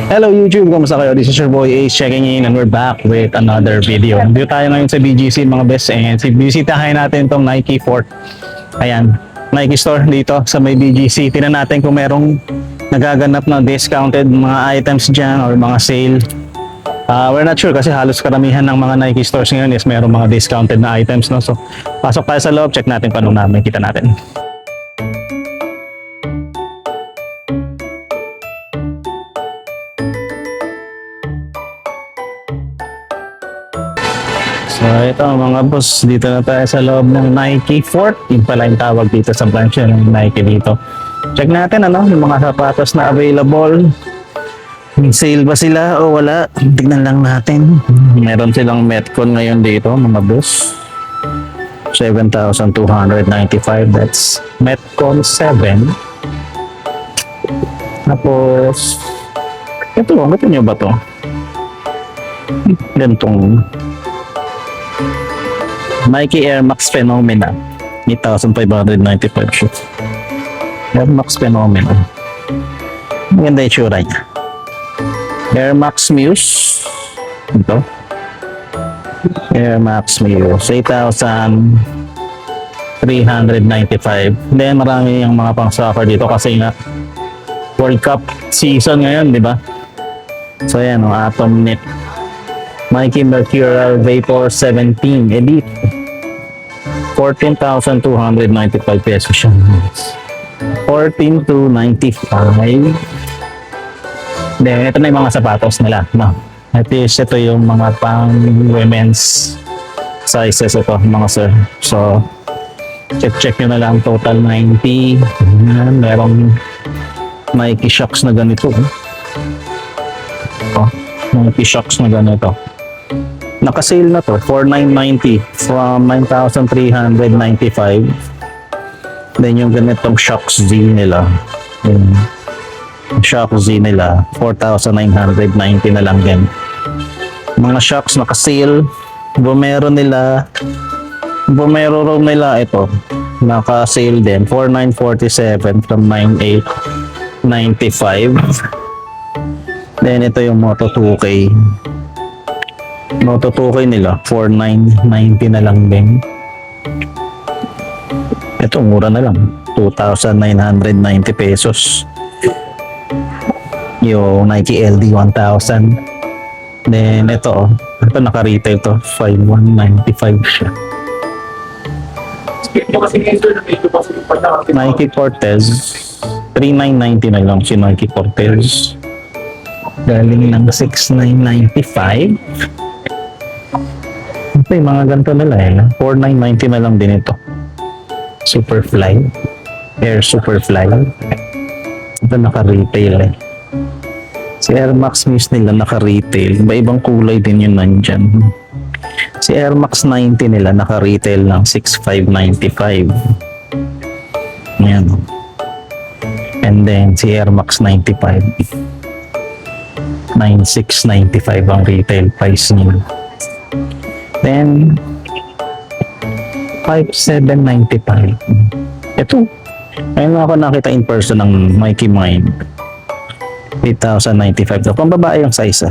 Hello YouTube, kamusta kayo? This is your boy Ace checking in and we're back with another video. Dito tayo ngayon sa BGC mga best and bisitahin natin itong Nike Fort. Ayan, Nike store dito sa may BGC. Tingnan natin kung merong nagaganap na discounted mga items dyan or mga sale. We're not sure kasi halos karamihan ng mga Nike stores ngayon is merong mga discounted na items. No? So, pasok tayo sa loob, check natin kung ano namin kita natin. So ito mga boss, dito na tayo sa loob ng Nike Fort. Yung pala yung tawag dito sa branch ng Nike dito. Check natin ano, yung mga sapatos na available. May sale ba sila o wala? Tignan lang natin. Meron silang Metcon ngayon dito mga boss. 7,295. That's Metcon 7. Tapos ito, gusto nyo ba to? Ganitong Nike Air Max Phenomena 8,595 shoes. Air Max Phenomena. Maganda yung tsura niya. Air Max Muse. Ito. Air Max Muse 8,395. Then marami yung mga pang soccer dito kasi nga World Cup season ngayon, di ba? So ayan, Atom Knit. Nike Mercurial Vapor 17 Elite 14,295 pesos siya. 14,295. Then ito na yung mga sapatos nila, no? At least ito yung mga pang women's sizes ito mga sir. So check nyo na lang, total 90. Merong Nike Shox na ganito. Nike Shox na ganito. Naka-sale na to, 4,990 from 9,395. Then yung ganitong Shox Z nila, yung Shox Z nila, 4,990 na lang din. Mga Shox naka-sale, Vomero row nila ito, naka-sale din, 4,947 from 9,895. Then ito yung Moto 2K. Moto 2K nila, 4,990 na lang din. Ito, mura na lang. 2,990 pesos. Yung Nike LD 1,000. Then ito, ito naka-retail to, 5,195 siya. Nike Cortez, 3,990 na lang si Nike Cortez. Galing ng 6,995. Ito yung mga ganito nila eh. 4,990 na lang din ito. Superfly. Air Superfly. Ito naka-retail eh. Si Air Max Muse nila naka-retail. Iba-ibang kulay din yun nandyan. Si Air Max 90 nila naka-retail ng 6,595. Ayan. And then si Air Max 95. 9,695 ang retail price niya. Then 5,795. Ito, ayun ako nakita in person ng Nike Mind. 8,095 to. Pang babae yung size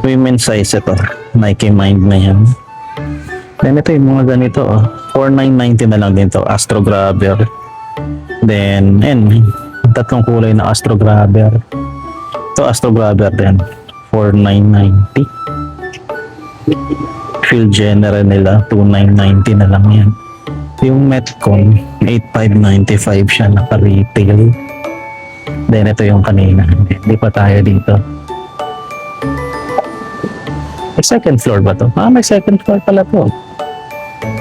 women's size ito. Nike Mind na yan. Then ito yung mga ganito 4,990 na lang din to. Astro Grabber. Then tatlong kulay na Astro Grabber. Ito Astro Grabber din, 4,990. Field General nila, 2,990 na lang yan. Yung Metcon, 8,595 siya naka-retail. Then ito yung kanina, hindi pa tayo dito. May second floor ba to? May second floor pala to.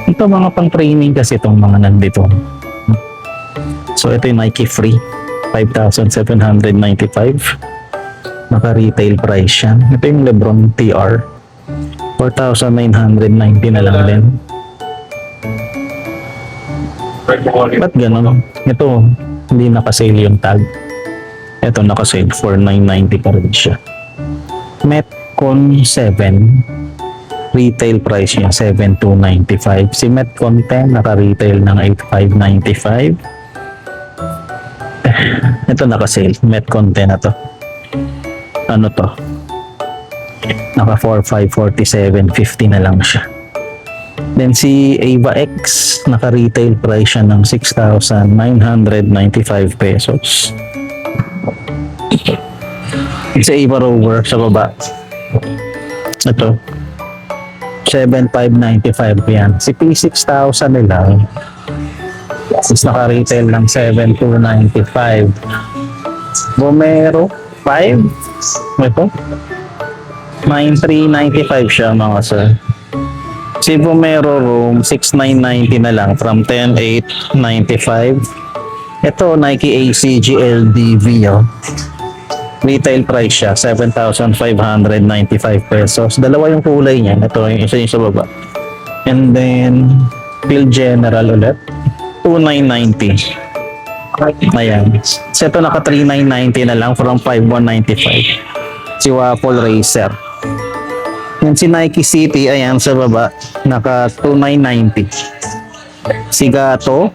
Ito mga pang training kasi itong mga nandito. So ito yung Nike Free, 5,795. Naka-retail price yan. Ito yung Lebron TR. 4,990 na lang din. Ba't ganun? Ito, hindi naka-sale yung tag. Ito naka-sale, 4,990 pa rin siya. Metcon 7. Retail price niya, 7,295. Si Metcon 10, naka-retail ng 8,595. Ito naka-sale, Metcon 10 na to. Ano to? Naka 4,547.50 na lang siya. Then si Ava X, naka-retail price siya ng 6,995 pesos. Si Ava Rover sa baba. Ito. 7,595 yan. Si P6000 nila is naka-retail ng 7,295. Vomero 5. Ito. 9,395 siya mga sir. Si Vomero Room 6,990 na lang from 10,895. Ito Nike ACG LDV oh. Retail price siya 7,595 pesos. Dalawa yung kulay niya. Ito yung isa yung sa baba. And then Field General ulit 2,990. Ayan. So ito naka 3,990 na lang from 5,195. Si Waffle Racer. Yan si Nike City, ayan sa baba, naka 2,990. Si Gato,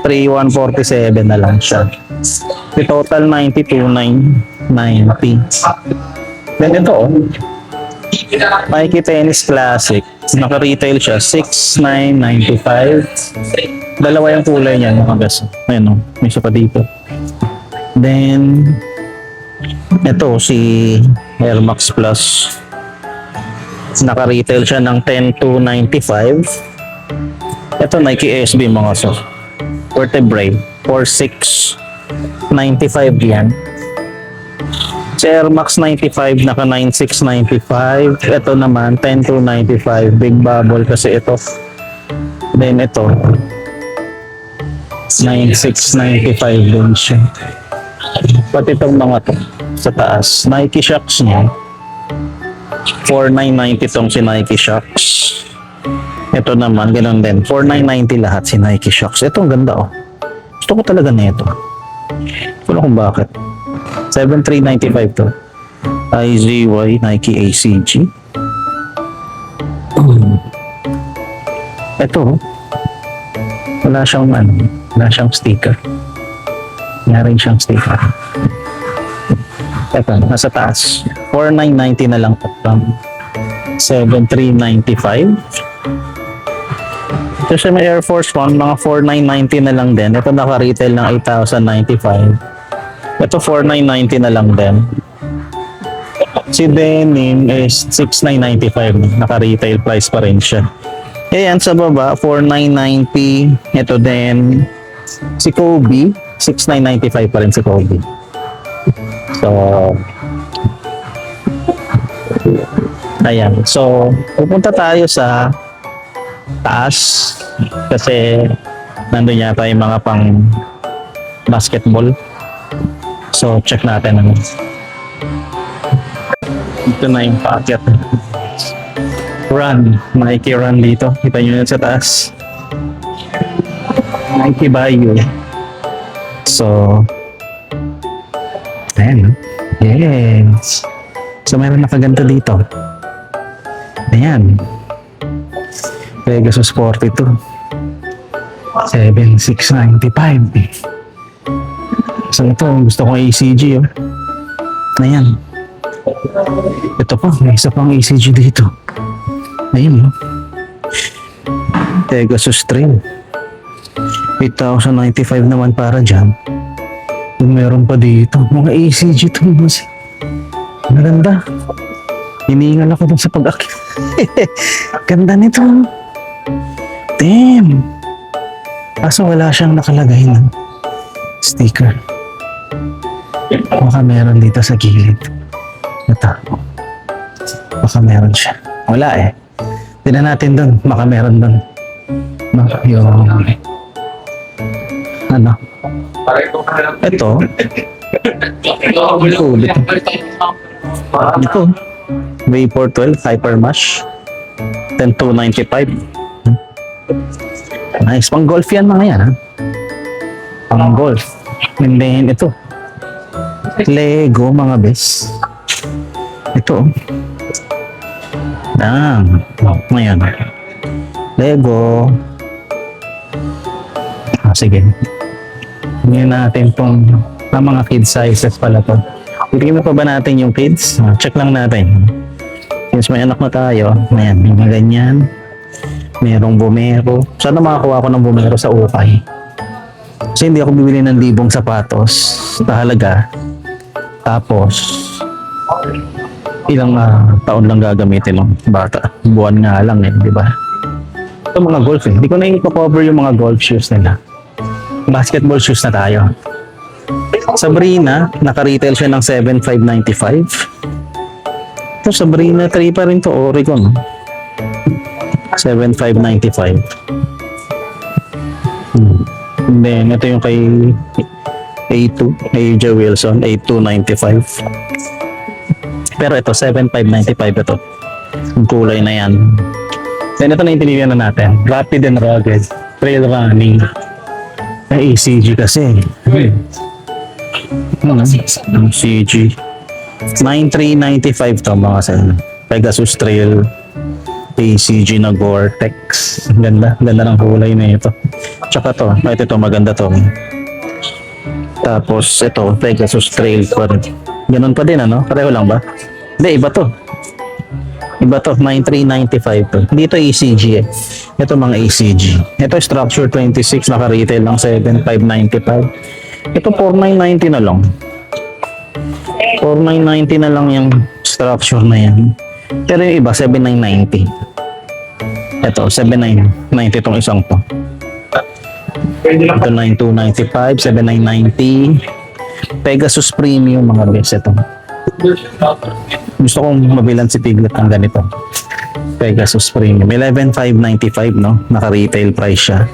3,147 na lang siya. Si total 92,990. Then ito oh, Nike Tennis Classic, naka-retail siya, 6,995. Dalawa yung kulay niya, mga guys. Ayun oh, may isa pa dito. Then, ito si Air Max Plus. Naka-retail siya ng 10,295. Ito Nike SB mga so. Vertebrae 4,695 yan. Si Air Max 95 naka 9,695. Ito naman 10,295. Big bubble kasi ito. Then ito 9,695 din siya. Pati itong mga to sa taas. Nike Shox niya 4,990 tong si Nike Shox. Ito naman, ganun din. 4,990 lahat si Nike Shox. Ito, ang ganda oh. Gusto ko talaga na ito. Wala kung bakit. 7,395 to. IZY, Nike ACG. Ito, wala siyang wala siyang sticker. Wala rin siyang sticker. Ito, nasa taas. 4,990 na lang from 7,395. Kasi may Air Force One, mga 4,990 na lang din. Ito naka-retail ng 8,095. Ito 4,990 na lang din. Si Denim is 6,995. Naka-retail price pa rin siya. Ayan, sa baba, 4,990. Ito din, si Kobe, 6,995 pa rin si Kobe. So, ayan. So, pupunta tayo sa taas kasi nandun yata yung mga pang basketball. So, check natin ano. Ito na yung paakyat. Run. Nike Run dito. Kita nyo yun sa taas. Nike Bayou. So, ayan. Yes. So, mayroon nakaganto dito. Ayan. Pegasus 42. 7,695. So, ito. Gusto kong ACG. Oh. Ayan. Ito pa. May isa pang ACG dito. Ayan. Oh. Pegasus 3. 8,095 naman para dyan. Meron pa dito. Mga ACG to. Maganda. Hinihingal ako dun sa pag-akit. Ganda nito. Damn. Kaso wala siyang nakalagay ng sticker. Baka meron dito sa gilid. Ito. Baka meron siya. Wala eh. Tignan natin dun. Baka meron dun. No, yung ano? Ito. Ito. Vapor 12 Hypermash 10,295. Nice. Pang golf yan mga yan ha. Pang golf. And then ito. Lego mga bes. Ito. Ngayon. Lego. Sige. Tingnan natin tong mga kid sizes pala to. Bigyan mo pa ba natin yung kids? Check lang natin. Since may anak na tayo, ayan, may mga ganyan. Merong Vomero. Sana makakuha ko ng Vomero sa ukay. Kasi hindi ako bibili ng libong sapatos sa halaga. Tapos, ilang taon lang gagamitin ng bata. Buwan nga lang di ba? Ito mga golf Hindi ko na i-cover yung mga golf shoes nila. Basketball shoes na tayo. Sabrina, naka-retail siya ng 7,595. Ito Sabrina 3 pa rin to, Oregon. 7,595. And then, ito yung kay A2, AJ Wilson, 8,295. Pero ito, 7,595 ito. Yung kulay na yan. Then ito na yung tinigyan na natin. Rapid and rugged. Trail running. Ay, ACG kasi. CG. 9,395 to mga sir. Pegasus Trail. ACG na Gore-Tex. Ganda. Ganda ng kulay na ito. Tsaka to. Ito maganda to. Tapos ito, Pegasus Trail pa rin. Ganun pa din ano? Pareho lang ba? Hindi, iba to. Iba to, 9,395 to. Hindi to ACG Ito mga ACG. Ito Structure 26, naka-retail lang 7,595. Ito 4,990 na lang. 4,990 na lang yung Structure na yan. Pero yung iba, 7,990. Ito, 7,990 itong isang to. Ito 9,295, 7,990. Pegasus Premium mga bes ito. Gusto kong mabilan si Piglet ng ganito. Pegasus Premium. 11,595 no? Naka-retail price siya.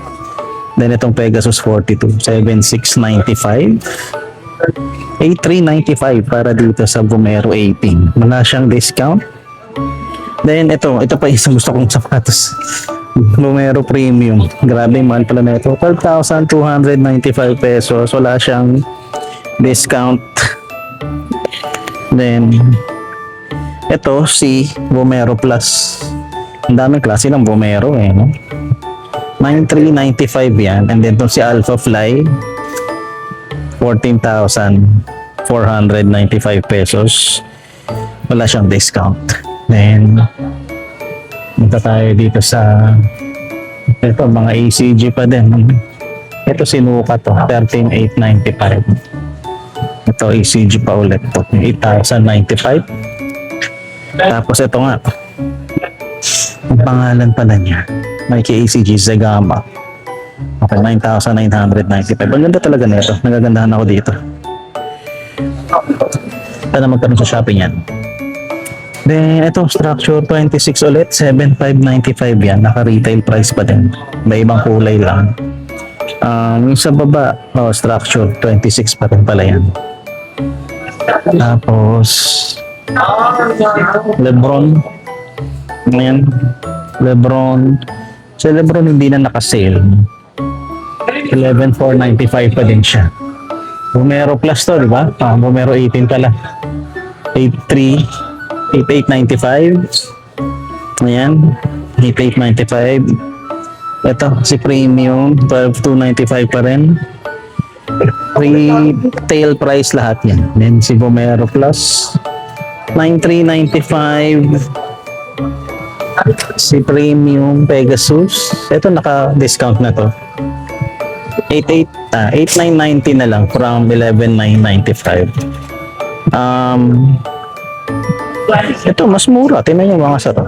Then itong Pegasus 42, 7,695. 8,395 para dito sa Vomero 18. Wala siyang discount. Then ito pa isang gusto kong sapatos. Vomero Premium. Grabe, mahal pala na ito. 12,295 pesos. Wala siyang discount. Then, ito si Vomero Plus. Ang daming klase ng Vomero no? 9,395 yan. And then, itong si Alpha Fly, 14,495 pesos. Wala siyang discount. Then, punta tayo dito sa ito, mga ACG pa din. Ito sinuka to, 13,895. Ito ACG pa ulit to, 8,095. Tapos ito nga, ang pangalan pala niya, Nike ACG Zegama. Okay, 9,995. Ang ganda talaga nito, nagagandahan ako dito. Sana magkaroon sa shopping yan. Then, ito, Structure 26 ulit, 7,595 yan. Naka-retail price pa din. May ibang kulay lang. Yung sa baba, Structure 26 pa rin pala yan. Tapos, Lebron. Ayan. Lebron. Sa Lebron, hindi na naka-sale. 11,495 pa din siya. Vomero Plus to, di ba? Vomero 18 pala. 8,895. Ayan. 8,895. Ito, si Premium. 12,295 pa rin. Retail price lahat yan. Then si Vomero Plus. 9,395. Si Premium Pegasus. Ito naka-discount na to. 8,990 na lang from 11,995. Ito mas mura. Tingnan yung mga sa to.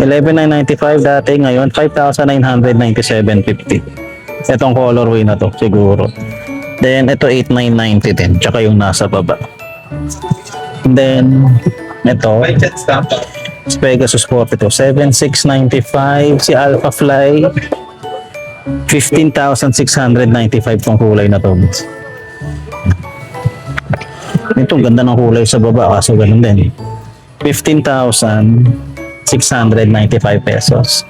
11,995 dati, ngayon 5,997.50. Itong colorway na to siguro. Then ito 8,990 din, tsaka yung nasa baba. Then ito Pegasus 42, 7,695. Si Alpha Fly 15,695 tong kulay na to. Ito ganda ng kulay sa baba, kaso ganun din. 15,695 pesos.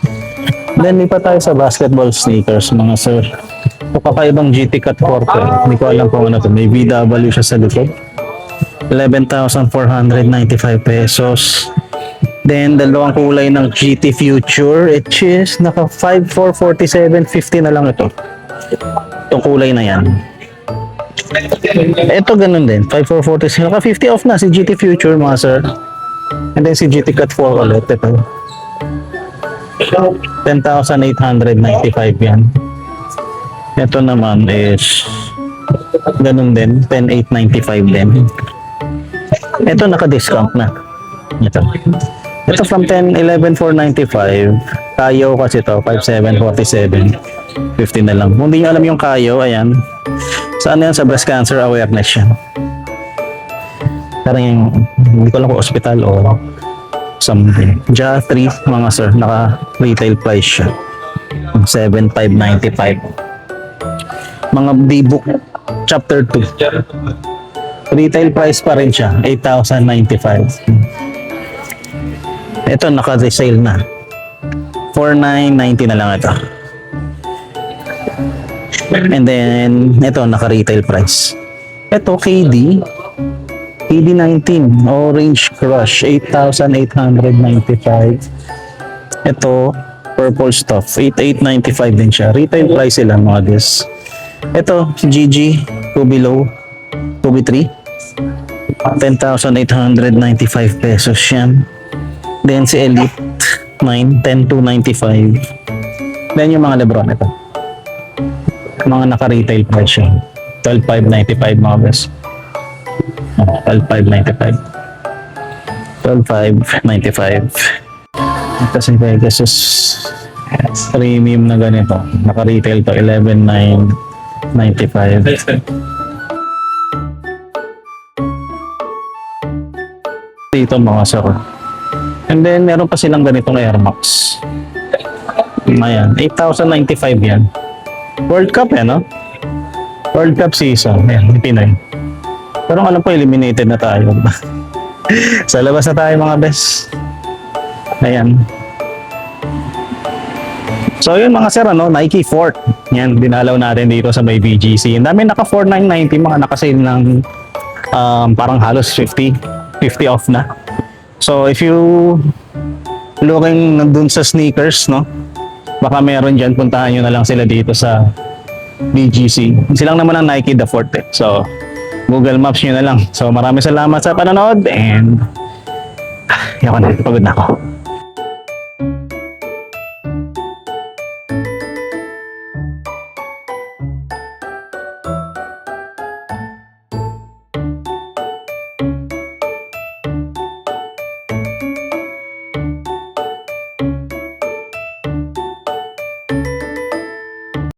Then lipat tayo sa basketball sneakers mga sir. Ito kakaibang GT Cut 4. Hindi ko alam kung ano to. May VW siya sa likod. 11,495 pesos. Then dalawang kulay ng GT Future, which is naka 5,447.50 na lang ito. Itong kulay na yan. Ito ganun din, 5446. Naka 50 off na si GT Future mga sir. And then si GT Cut 4 ulit. Ito. 10,895 yan. Ito naman is ganun din, 10,895 din. Ito naka-discount na. Ito from 10,11,495. Kayo kasi to 5,747. 50 na lang. Kung hindi nyo alam yung Kayo, ayan. Saan yan? Sa breast cancer awareness yan. Parang yung, hindi ko lang kung hospital o something. Ja 3 mga sir, naka retail price siya. 7,595. Mga D-book chapter 2. Retail price pa rin siya, 8,095. Ito naka-resale na. 4,990 na lang ito. And then, ito naka-retail price. Ito KD 19 Orange Crush 8,895. Ito purple stuff 8,895 din siya. Retail price sila mga this. Ito GG Below 2B3 10,895 pesos yan. Then si Elite 9 10,295. Then yung mga Lebron ito. Mga naka-retail price siya. 12,595 mga best. 12,595. 12,595. Ito si Pegasus premium na ganito. Naka-retail to 11,995. Dito mga sir. And then meron pa silang ganitong Air Max. Ayan, 8,095 yan. World Cup no? World Cup season. Ayan, Pinoy. Pero alam ko eliminated na tayo. Sa labas na tayo mga best. Ayan. So yun mga sir, Nike Fort. Yan, dinalaw natin dito sa may BGC. Ang dami naka 4,990, mga naka-sale ng parang halos 50 off na. So if you looking dun sa sneakers, baka meron dyan, puntahan nyo na lang sila dito sa BGC. Silang naman ang Nike The Fort eh. So Google Maps nyo na lang. So maraming salamat sa panonood and yaman na, pagod na ako.